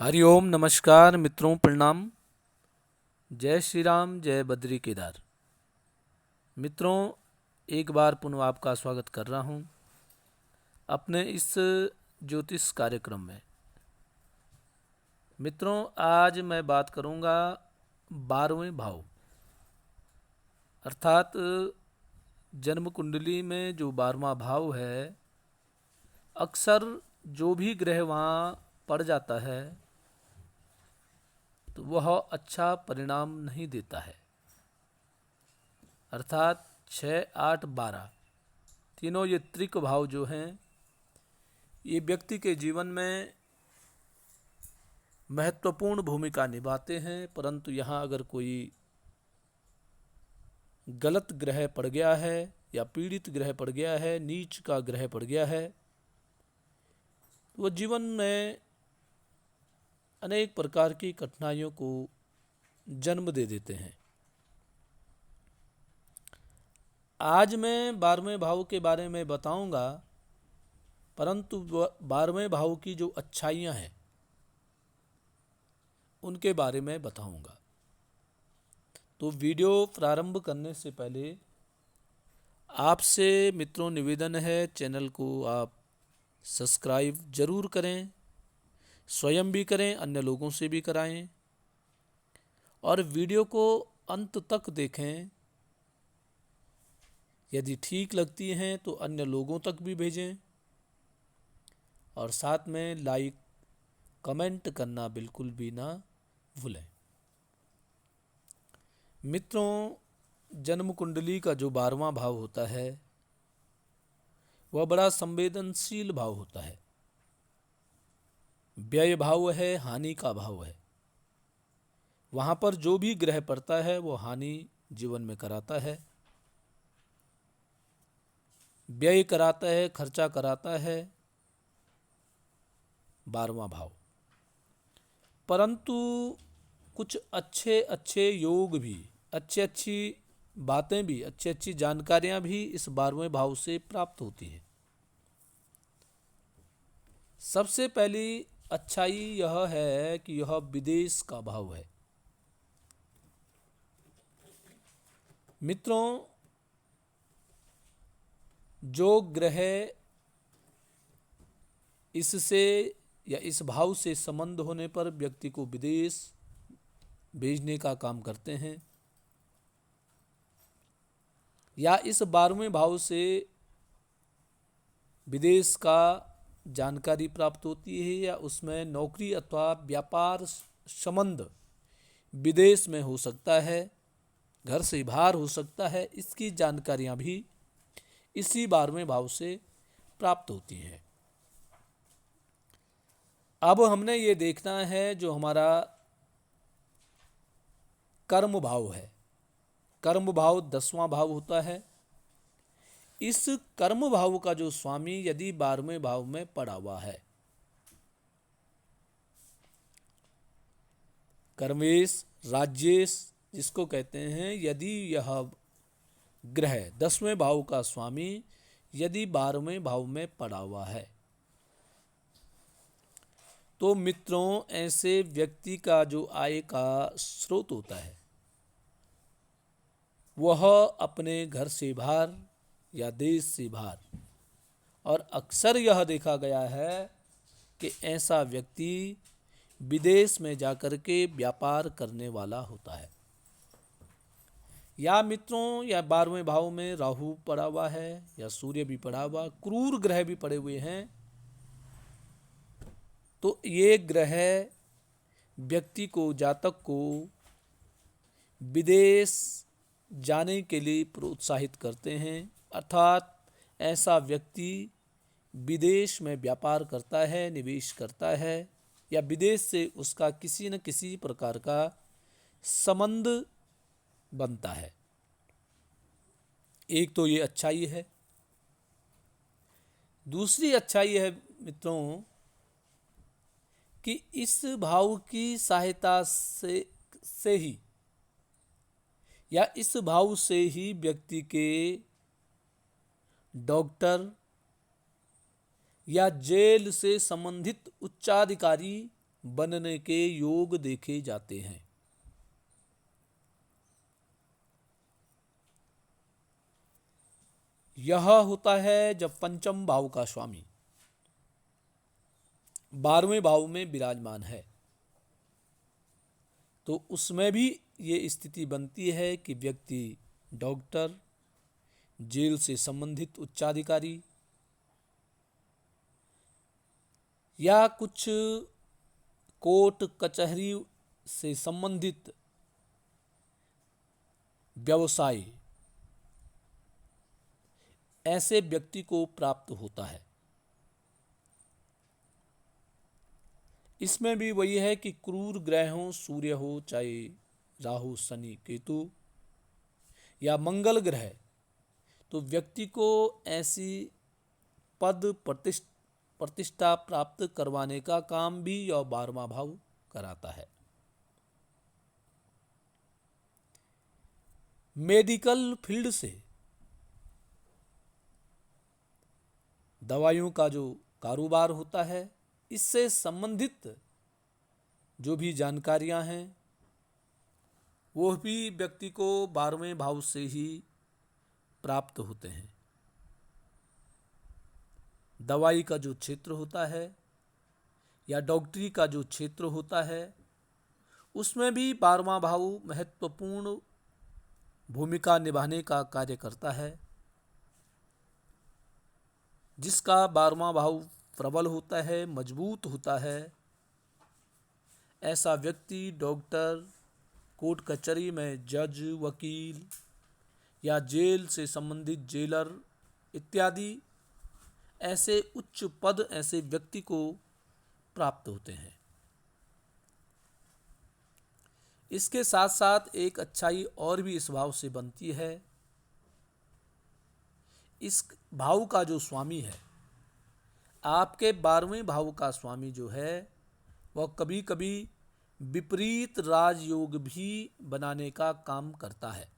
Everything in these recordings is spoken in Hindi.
हरिओम नमस्कार मित्रों, प्रणाम। जय श्री राम, जय बद्री केदार। मित्रों, एक बार पुनः आपका स्वागत कर रहा हूं अपने इस ज्योतिष कार्यक्रम में। मित्रों, आज मैं बात करूंगा 12वें भाव अर्थात जन्म कुंडली में जो 12वां भाव है, अक्सर जो भी ग्रह वहाँ पड़ जाता है तो वह अच्छा परिणाम नहीं देता है। अर्थात 6, 8, 12 तीनों ये त्रिक भाव जो हैं, ये व्यक्ति के जीवन में महत्वपूर्ण भूमिका निभाते हैं। परंतु यहाँ अगर कोई गलत ग्रह पड़ गया है या पीड़ित ग्रह पड़ गया है, नीच का ग्रह पड़ गया है, तो वो जीवन में अनेक प्रकार की कठिनाइयों को जन्म दे देते हैं। आज मैं 12वें भाव के बारे में बताऊंगा, परंतु 12वें भाव की जो अच्छाइयाँ हैं उनके बारे में बताऊंगा। तो वीडियो प्रारंभ करने से पहले आपसे मित्रों निवेदन है, चैनल को आप सब्सक्राइब जरूर करें, स्वयं भी करें, अन्य लोगों से भी कराएं और वीडियो को अंत तक देखें। यदि ठीक लगती हैं तो अन्य लोगों तक भी भेजें और साथ में लाइक कमेंट करना बिल्कुल भी ना भूलें। मित्रों, जन्म कुंडली का जो 12वां भाव होता है वह बड़ा संवेदनशील भाव होता है। व्यय भाव है, हानि का भाव है। वहाँ पर जो भी ग्रह पड़ता है वो हानि जीवन में कराता है, व्यय कराता है, खर्चा कराता है 12वां भाव। परंतु कुछ अच्छे अच्छे योग भी, अच्छी अच्छी बातें भी, अच्छी अच्छी जानकारियां भी इस 12वें भाव से प्राप्त होती हैं। सबसे पहली अच्छाई यह है कि यह विदेश का भाव है। मित्रों, जो ग्रह इससे या इस भाव से संबंध होने पर व्यक्ति को विदेश भेजने का काम करते हैं, या इस 12वें भाव से विदेश का जानकारी प्राप्त होती है, या उसमें नौकरी अथवा व्यापार संबंध विदेश में हो सकता है, घर से बाहर हो सकता है, इसकी जानकारियां भी इसी 12वें भाव से प्राप्त होती हैं। अब हमने ये देखना है जो हमारा कर्म भाव है। कर्म भाव 10वां भाव होता है। इस कर्म भाव का जो स्वामी यदि 12वें भाव में पड़ा हुआ है, कर्मेश राज्येश जिसको कहते हैं, यदि यह ग्रह 10वें भाव का स्वामी यदि 12वें भाव में पड़ा हुआ है, तो मित्रों ऐसे व्यक्ति का जो आय का स्रोत होता है वह अपने घर से बाहर या देश से बाहर, और अक्सर यह देखा गया है कि ऐसा व्यक्ति विदेश में जाकर के व्यापार करने वाला होता है। या मित्रों, या 12वें भाव में राहु पड़ा हुआ है या सूर्य भी पड़ा हुआ, क्रूर ग्रह भी पड़े हुए हैं, तो ये ग्रह व्यक्ति को, जातक को विदेश जाने के लिए प्रोत्साहित करते हैं। अर्थात ऐसा व्यक्ति विदेश में व्यापार करता है, निवेश करता है, या विदेश से उसका किसी न किसी प्रकार का संबंध बनता है। एक तो ये अच्छाई है। दूसरी अच्छाई है मित्रों कि इस भाव की सहायता से ही, या इस भाव से ही व्यक्ति के डॉक्टर या जेल से संबंधित उच्चाधिकारी बनने के योग देखे जाते हैं। यह होता है जब पंचम भाव का स्वामी 12वें भाव में विराजमान है, तो उसमें भी ये स्थिति बनती है कि व्यक्ति डॉक्टर, जेल से संबंधित उच्चाधिकारी या कुछ कोर्ट कचहरी से संबंधित व्यवसाय ऐसे व्यक्ति को प्राप्त होता है। इसमें भी वही है कि क्रूर ग्रह हो, सूर्य हो, चाहे राहु, शनि, केतु या मंगल ग्रह, तो व्यक्ति को ऐसी पद प्रतिष्ठा प्राप्त करवाने का काम भी यह 12वां भाव कराता है। मेडिकल फील्ड से दवाइयों का जो कारोबार होता है, इससे संबंधित जो भी जानकारियां हैं वो भी व्यक्ति को 12वें भाव से ही प्राप्त होते हैं। दवाई का जो क्षेत्र होता है या डॉक्टरी का जो क्षेत्र होता है, उसमें भी 12वां भाव महत्वपूर्ण भूमिका निभाने का कार्य करता है। जिसका 12वां भाव प्रबल होता है, मजबूत होता है, ऐसा व्यक्ति डॉक्टर, कोर्ट कचहरी में जज, वकील या जेल से संबंधित जेलर इत्यादि ऐसे उच्च पद ऐसे व्यक्ति को प्राप्त होते हैं। इसके साथ साथ एक अच्छाई और भी इस भाव से बनती है। इस भाव का जो स्वामी है, आपके 12वें भाव का स्वामी जो है, वह कभी कभी विपरीत राजयोग भी बनाने का काम करता है।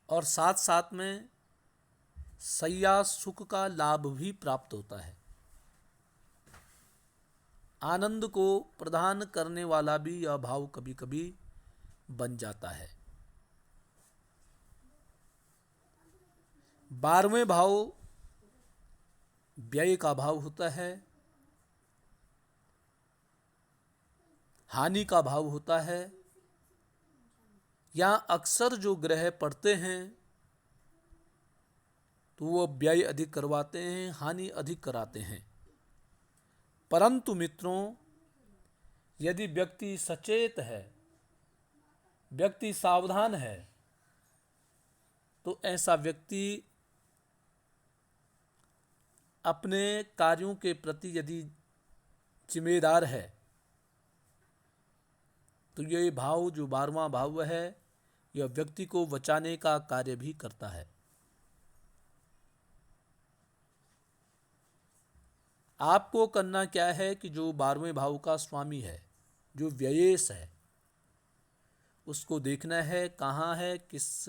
और साथ साथ में सैया सुख का लाभ भी प्राप्त होता है। आनंद को प्रदान करने वाला भी यह भाव कभी कभी बन जाता है। 12वें भाव व्यय का भाव होता है, हानि का भाव होता है। या अक्सर जो ग्रह पड़ते हैं तो वो व्यय अधिक करवाते हैं, हानि अधिक कराते हैं। परंतु मित्रों, यदि व्यक्ति सचेत है, व्यक्ति सावधान है, तो ऐसा व्यक्ति अपने कार्यों के प्रति यदि जिम्मेदार है, तो ये भाव जो 12वां भाव है, यह व्यक्ति को बचाने का कार्य भी करता है। आपको करना क्या है कि जो 12वें भाव का स्वामी है, जो व्ययेश है, उसको देखना है कहाँ है, किस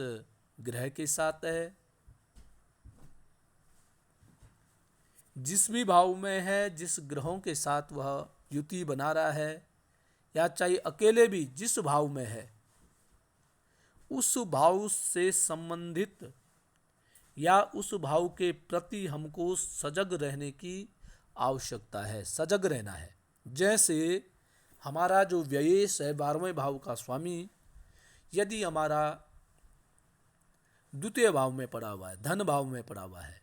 ग्रह के साथ है। जिस भी भाव में है, जिस ग्रहों के साथ वह युति बना रहा है, या चाहे अकेले भी जिस भाव में है, उस भाव से संबंधित या उस भाव के प्रति हमको सजग रहने की आवश्यकता है, सजग रहना है। जैसे हमारा जो व्ययेश है 12वें भाव का स्वामी, यदि हमारा द्वितीय भाव में पड़ा हुआ है, धन भाव में पड़ा हुआ है,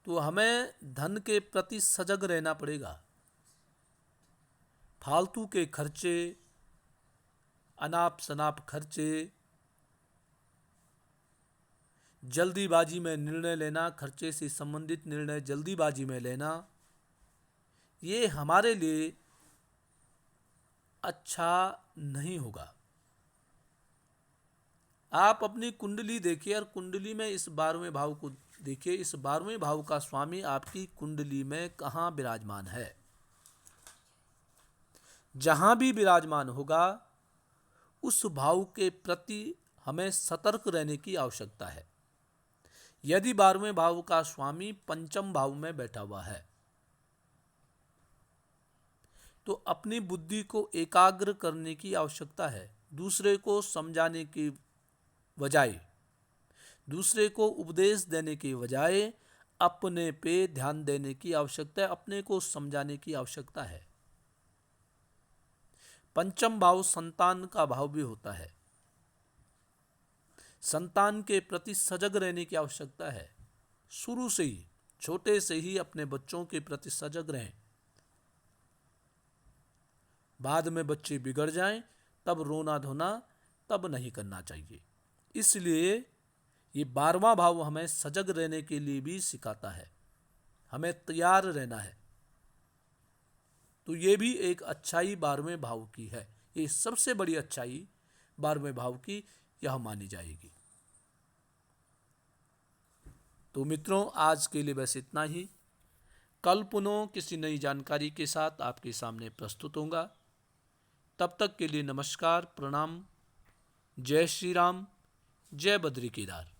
तो हमें धन के प्रति सजग रहना पड़ेगा। फालतू के खर्चे, अनाप शनाप खर्चे, जल्दीबाजी में निर्णय लेना, खर्चे से संबंधित निर्णय जल्दीबाजी में लेना, ये हमारे लिए अच्छा नहीं होगा। आप अपनी कुंडली देखिए और कुंडली में इस 12वें भाव को देखिए। इस 12वें भाव का स्वामी आपकी कुंडली में कहाँ विराजमान है। जहां भी विराजमान होगा, उस भाव के प्रति हमें सतर्क रहने की आवश्यकता है। यदि 12वें भाव का स्वामी पंचम भाव में बैठा हुआ है तो अपनी बुद्धि को एकाग्र करने की आवश्यकता है। दूसरे को समझाने की बजाय, दूसरे को उपदेश देने की बजाय अपने पे ध्यान देने की आवश्यकता है, अपने को समझाने की आवश्यकता है। पंचम भाव संतान का भाव भी होता है। संतान के प्रति सजग रहने की आवश्यकता है। शुरू से ही, छोटे से ही अपने बच्चों के प्रति सजग रहें। बाद में बच्चे बिगड़ जाएं तब रोना धोना तब नहीं करना चाहिए। इसलिए ये 12वां भाव हमें सजग रहने के लिए भी सिखाता है, हमें तैयार रहना है। तो ये भी एक अच्छाई 12वें भाव की है। ये सबसे बड़ी अच्छाई 12वें भाव की यह मानी जाएगी। तो मित्रों, आज के लिए बस इतना ही। कल पुनः किसी नई जानकारी के साथ आपके सामने प्रस्तुत होऊंगा। तब तक के लिए नमस्कार, प्रणाम, जय श्री राम, जय बद्री केदार।